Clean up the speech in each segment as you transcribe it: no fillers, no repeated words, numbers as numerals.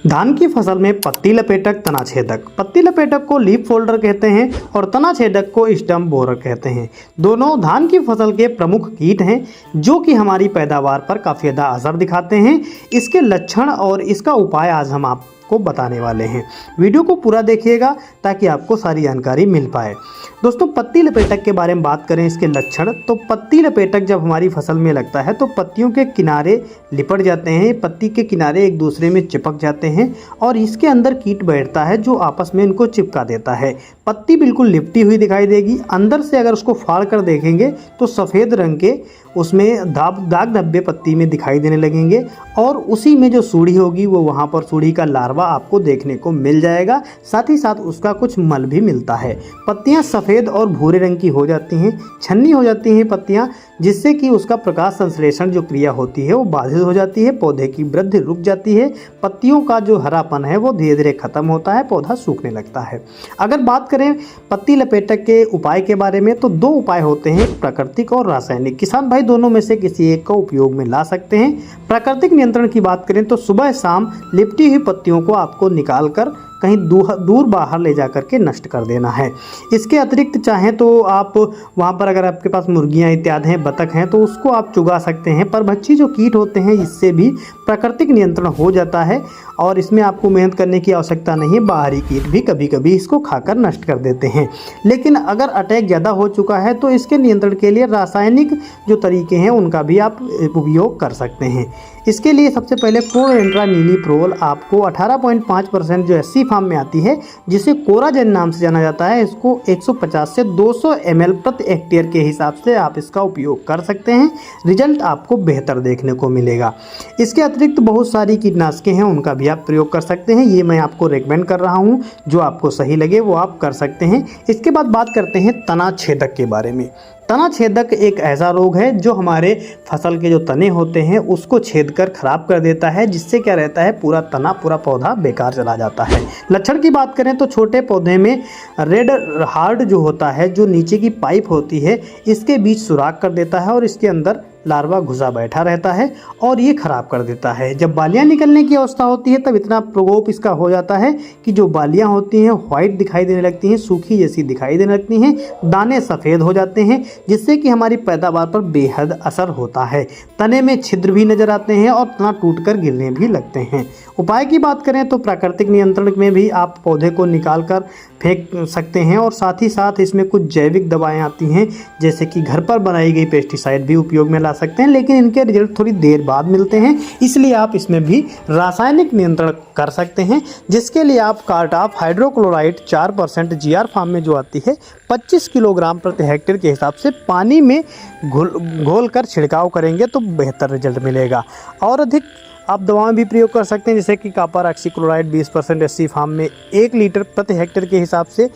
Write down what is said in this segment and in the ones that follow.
धान की फसल में पत्ती लपेटक, तना छेदक। पत्ती लपेटक को लीफ फोल्डर कहते हैं और तना छेदक को स्टम्प बोरर कहते हैं। दोनों धान की फसल के प्रमुख कीट हैं जो कि हमारी पैदावार पर काफ़ी ज़्यादा असर दिखाते हैं। इसके लक्षण और इसका उपाय आज हम आपको बताने वाले हैं। वीडियो को पूरा देखिएगा ताकि आपको सारी जानकारी मिल पाए। दोस्तों, पत्ती लपेटक के बारे में बात करें, इसके लक्षण, तो पत्ती लपेटक जब हमारी फसल में लगता है तो पत्तियों के किनारे लिपट जाते हैं, पत्ती के किनारे एक दूसरे में चिपक जाते हैं और इसके अंदर कीट बैठता है जो आपस में इनको चिपका देता है। पत्ती बिल्कुल लिपटी हुई दिखाई देगी। अंदर से अगर उसको फाड़ कर देखेंगे तो सफ़ेद रंग के उसमें दाग धब्बे पत्ती में दिखाई देने लगेंगे और उसी में जो सूढ़ी होगी वो वहाँ पर सूढ़ी का लार्वा आपको देखने को मिल जाएगा। साथ ही साथ उसका कुछ मल भी मिलता है। पत्तियाँ सफ़ेद और भूरे रंग की हो जाती हैं, छन्नी हो जाती हैं पत्तियाँ, जिससे कि उसका प्रकाश संश्लेषण जो क्रिया होती है वो बाधित हो जाती है, पौधे की वृद्धि रुक जाती है, पत्तियों का जो हरापन है वो धीरे धीरे खत्म होता है, पौधा सूखने लगता है। अगर बात करें पत्ती लपेटक के उपाय के बारे में तो दो उपाय होते हैं, प्राकृतिक और रासायनिक। किसान भाई दोनों में से किसी एक का उपयोग में ला सकते हैं। प्राकृतिक नियंत्रण की बात करें तो सुबह शाम लिपटी हुई पत्तियों को आपको निकाल कर कहीं दूर बाहर ले जा कर के नष्ट कर देना है। इसके अतिरिक्त चाहें तो आप वहाँ पर अगर आपके पास मुर्गियाँ इत्यादि हैं, बतख हैं, तो उसको आप चुगा सकते हैं। परभक्षी जो कीट होते हैं इससे भी प्राकृतिक नियंत्रण हो जाता है और इसमें आपको मेहनत करने की आवश्यकता नहीं है। बाहरी कीट भी कभी कभी इसको खाकर नष्ट कर देते हैं। लेकिन अगर अटैक ज़्यादा हो चुका है तो इसके नियंत्रण के लिए रासायनिक जो तरीके हैं उनका भी आप उपयोग कर सकते हैं। इसके लिए सबसे पहले क्लोरेंट्रा नीलीप्रोल आपको 18.5% जो एससी फार्म में आती है, जिसे कोराजेन नाम से जाना जाता है, इसको 150 से 200 ml प्रति हेक्टेयर के हिसाब से आप इसका उपयोग कर सकते हैं। रिजल्ट आपको बेहतर देखने को मिलेगा। इसके अतिरिक्त बहुत सारी कीटनाशकें हैं, उनका भी आप प्रयोग कर सकते हैं। ये मैं आपको रेकमेंड कर रहा हूँ, जो आपको सही लगे वो आप कर सकते हैं। इसके बाद बात करते हैं तना छेदक के बारे में। तना छेदक एक ऐसा रोग है जो हमारे फसल के जो तने होते हैं उसको छेद कर खराब कर देता है, जिससे क्या रहता है पूरा तना, पूरा पौधा बेकार चला जाता है। लक्षण की बात करें तो छोटे पौधे में रेड हार्ड जो होता है, जो नीचे की पाइप होती है, इसके बीच सुराख कर देता है और इसके अंदर लार्वा घुसा बैठा रहता है और ये खराब कर देता है। जब बालियां निकलने की अवस्था होती है तब इतना प्रकोप इसका हो जाता है कि जो बालियां होती हैं व्हाइट दिखाई देने लगती हैं, सूखी जैसी दिखाई देने लगती हैं, दाने सफ़ेद हो जाते हैं, जिससे कि हमारी पैदावार पर बेहद असर होता है। तने में छिद्र भी नजर आते हैं और तना टूटकर गिरने भी लगते हैं। उपाय की बात करें तो प्राकृतिक नियंत्रण में भी आप पौधे को निकाल कर फेंक सकते हैं और साथ ही साथ इसमें कुछ जैविक दवाएं आती हैं, जैसे कि घर पर बनाई गई पेस्टिसाइड भी उपयोग में ला सकते हैं, लेकिन इनके रिजल्ट थोड़ी देर बाद मिलते हैं, इसलिए आप इसमें भी रासायनिक नियंत्रण कर सकते हैं, जिसके लिए आप कार्टाफ हाइड्रोक्लोराइड 4% जीआर फार्म में जो आती है 25 किलोग्राम प्रति हेक्टेयर के हिसाब से पानी में घोल कर छिड़काव करेंगे तो बेहतर रिजल्ट मिलेगा। और अधिक आप दवाएं भी प्रयोग कर सकते हैं, जैसे कि कॉपर ऑक्सीक्लोराइड 20% एससी फार्म में 1 लीटर प्रति हेक्टेयर के हिसाब से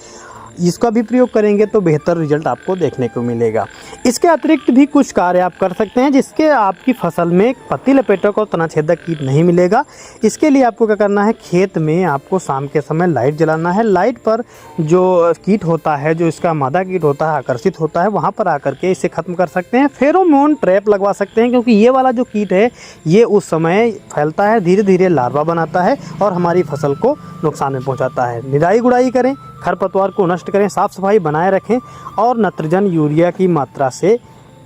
इसका भी प्रयोग करेंगे तो बेहतर रिजल्ट आपको देखने को मिलेगा। इसके अतिरिक्त भी कुछ कार्य आप कर सकते हैं जिसके आपकी फसल में पत्ती लपेटक और तना छेदक कीट नहीं मिलेगा। इसके लिए आपको क्या करना है, खेत में आपको शाम के समय लाइट जलाना है। लाइट पर जो कीट होता है, जो इसका मादा कीट होता है, आकर्षित होता है, वहाँ पर आकर के इसे ख़त्म कर सकते हैं। फेरोमोन ट्रैप लगवा सकते हैं, क्योंकि ये वाला जो कीट है ये उस समय फैलता है, धीरे धीरे लार्वा बनाता है और हमारी फसल को नुकसान में पहुँचाता है। निराई गुड़ाई करें, खरपतवार को नष्ट करें, साफ़ सफाई बनाए रखें और नत्रजन यूरिया की मात्रा से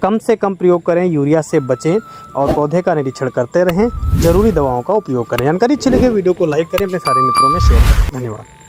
कम प्रयोग करें, यूरिया से बचें और पौधे का निरीक्षण करते रहें। ज़रूरी दवाओं का उपयोग करें। जानकारी अच्छी लगे वीडियो को लाइक करें, अपने सारे मित्रों में शेयर करें। धन्यवाद।